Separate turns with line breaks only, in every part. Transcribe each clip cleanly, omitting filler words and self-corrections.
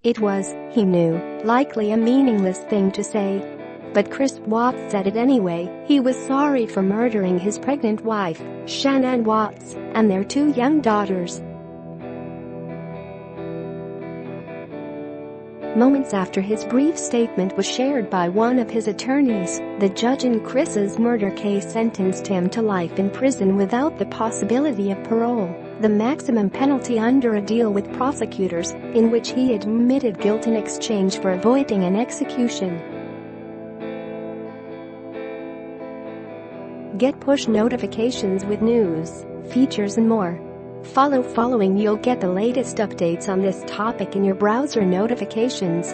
It was, he knew, likely a meaningless thing to say. But Chris Watts said it anyway. He was sorry for murdering his pregnant wife, Shanann Watts, and their 2 young daughters. Moments after his brief statement was shared by one of his attorneys, the judge in Chris's murder case sentenced him to life in prison without the possibility of parole, the maximum penalty under a deal with prosecutors, in which he admitted guilt in exchange for avoiding an execution. Get push notifications with news, features and more. Following you'll get the latest updates on this topic in your browser notifications.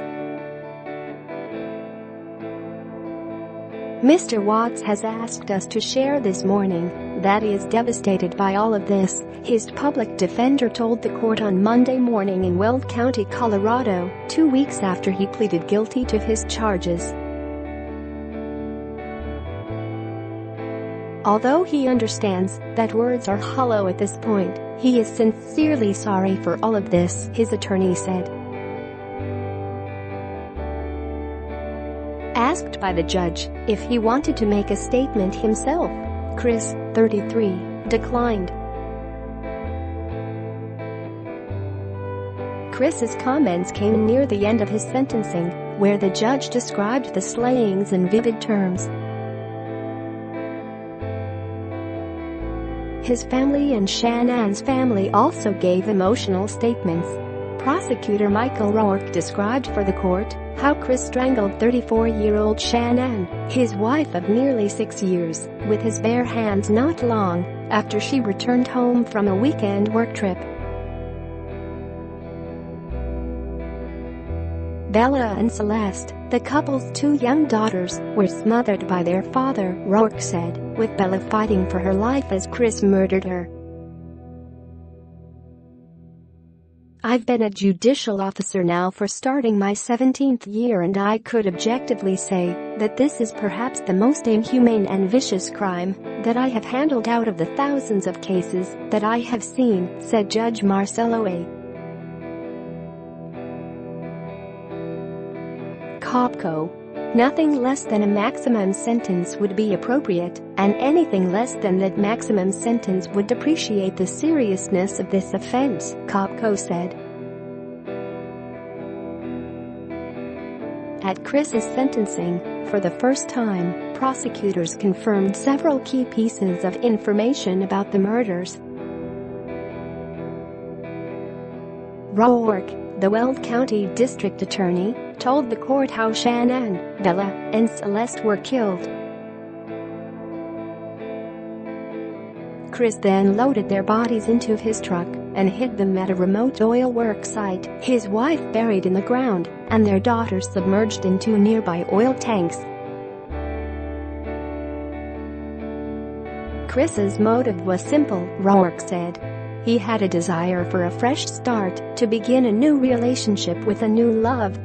Mr. Watts has asked us to share this morning that he is devastated by all of this, his public defender told the court on Monday morning in Weld County, Colorado, 2 weeks after he pleaded guilty to his charges. Although he understands that words are hollow at this point, he is sincerely sorry for all of this, his attorney said. Asked by the judge if he wanted to make a statement himself, Chris, 33, declined. Chris's comments came near the end of his sentencing, where the judge described the slayings in vivid terms. His family and Shanann's family also gave emotional statements. Prosecutor Michael Rourke described for the court how Chris strangled 34-year-old Shanann, his wife of nearly 6 years, with his bare hands not long after she returned home from a weekend work trip. Bella and Celeste, the couple's 2 young daughters, were smothered by their father, Rourke said, with Bella fighting for her life as Chris murdered her. I've been a judicial officer now for starting my 17th year, and I could objectively say that this is perhaps the most inhumane and vicious crime that I have handled out of the thousands of cases that I have seen, said Judge Marcelo A. Kopko. Nothing less than a maximum sentence would be appropriate, and anything less than that maximum sentence would depreciate the seriousness of this offense, Kopko said. At Chris's sentencing, for the first time, prosecutors confirmed several key pieces of information about the murders. Rourke, the Weld County District Attorney, told the court how Shanann, Bella, and Celeste were killed. Chris then loaded their bodies into his truck and hid them at a remote oil work site, his wife buried in the ground, and their daughters submerged into nearby oil tanks. Chris's motive was simple, Rourke said. He had a desire for a fresh start, to begin a new relationship with a new love.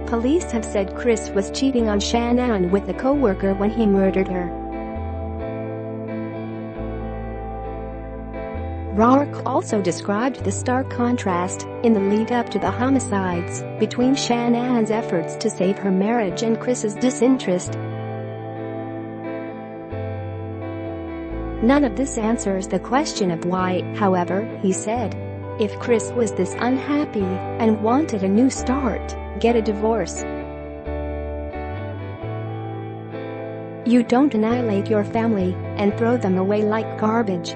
Police have said Chris was cheating on Shanann with a co-worker when he murdered her. Rourke also described the stark contrast, in the lead-up to the homicides, between Shanann's efforts to save her marriage and Chris's disinterest. None of this answers the question of why, however, he said. If Chris was this unhappy and wanted a new start, get a divorce. You don't annihilate your family and throw them away like garbage.